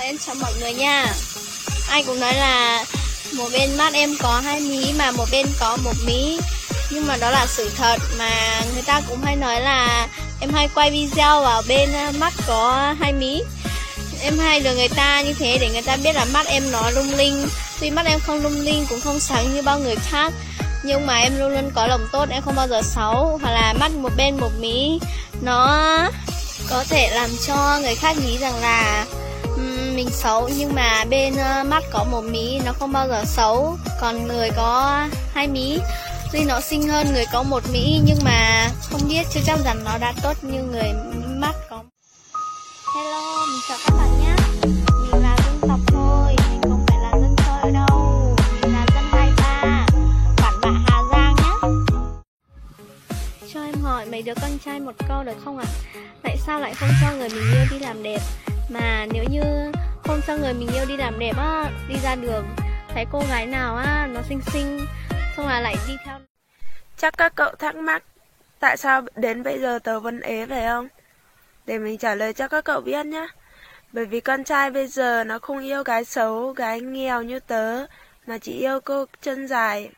em chào mọi người nha. Ai cũng nói là một bên mắt em có 2 mí mà một bên có 1 mí. Nhưng mà đó là sự thật, mà người ta cũng hay nói là em hay quay video vào bên mắt có 2 mí. Em hay được người ta như thế để người ta biết là mắt em nó lung linh. Tuy mắt em không lung linh cũng không sáng như bao người khác, nhưng mà em luôn luôn có lòng tốt, em không bao giờ xấu. Hoặc là mắt một bên 1 mí nó có thể làm cho người khác nghĩ rằng là mình xấu, nhưng mà bên mắt có 1 mí nó không bao giờ xấu. Còn người có 2 mí tuy nó xinh hơn người có 1 mí, nhưng mà không biết chưa chắc rằng nó đã tốt như người mắt có. Hello, mình chào các bạn nhé. Mình là dân tộc thôi, mình không phải là dân chơi đâu. Mình là dân 23, Bản Bạ, Hà Giang nhé. Cho em hỏi mấy đứa con trai một câu được không ạ? Tại sao lại không cho người mình yêu đi làm đẹp? Mà nếu như không cho người mình yêu đi làm đẹp á, đi ra đường thấy cô gái nào á nó xinh xinh xong là lại đi theo. Chắc các cậu thắc mắc tại sao đến bây giờ tớ vẫn ế phải không? Để mình trả lời cho các cậu biết nhé. Bởi vì con trai bây giờ nó không yêu gái xấu, gái nghèo như tớ, mà chỉ yêu cô chân dài.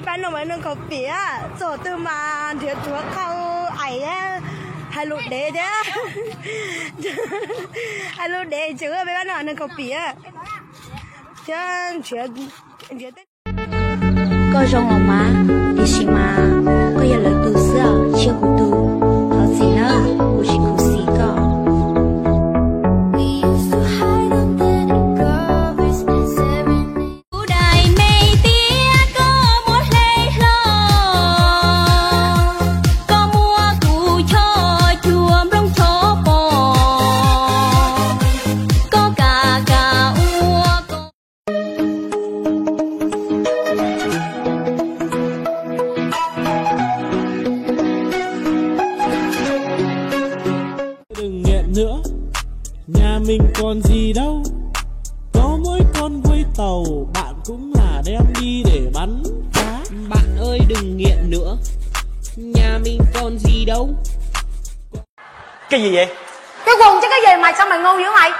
Bạn nó mới nâng có phía rồi từ mà thiếu chúa khâu ấy hai lụt đế chứ hai lụt đế chứ bạn nó nâng có phía chứ chuyện có rong ở má đi xí mà có giờ lời từ xưa chưa cụ từ ở gì nữa cụ chỉ cụ xí có. Đừng nghiện nữa, nhà mình còn gì đâu, có mỗi con quay tàu, bạn cũng là đem đi để bắn cá. Bạn ơi đừng nghiện nữa, nhà mình còn gì đâu. Cái gì vậy? Cái quần chứ cái gì mày, sao mày ngu dữ mày?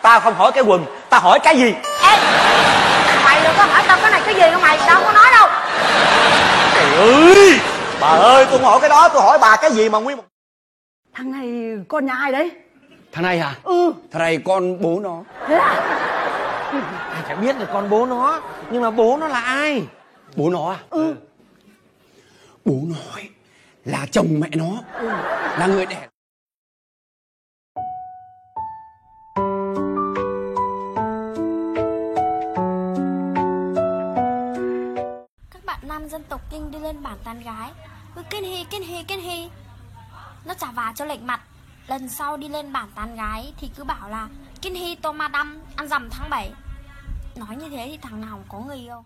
Tao không hỏi cái quần, tao hỏi cái gì? Ê, mày đừng có hỏi tao cái này cái gì đâu mày, tao không có nói đâu. Trời ơi, bà ơi, tôi không hỏi cái đó, tôi hỏi bà cái gì mà nguyên một... thằng này con nhà ai đấy? Thằng này hả? Thằng này con bố nó. Thế à? Thầy phải biết là con bố nó, nhưng mà bố nó là ai? Bố nó à? Bố nó ấy, là chồng mẹ nó, là người đẻ. Các bạn nam dân tộc Kinh đi lên bản tán gái cứ kinh hi. Nó chả vả cho lệch mặt. Lần sau đi lên bản tán gái thì cứ bảo là kinh hi tô ma đăm ăn rằm tháng 7. Nói như thế thì thằng nào có người yêu.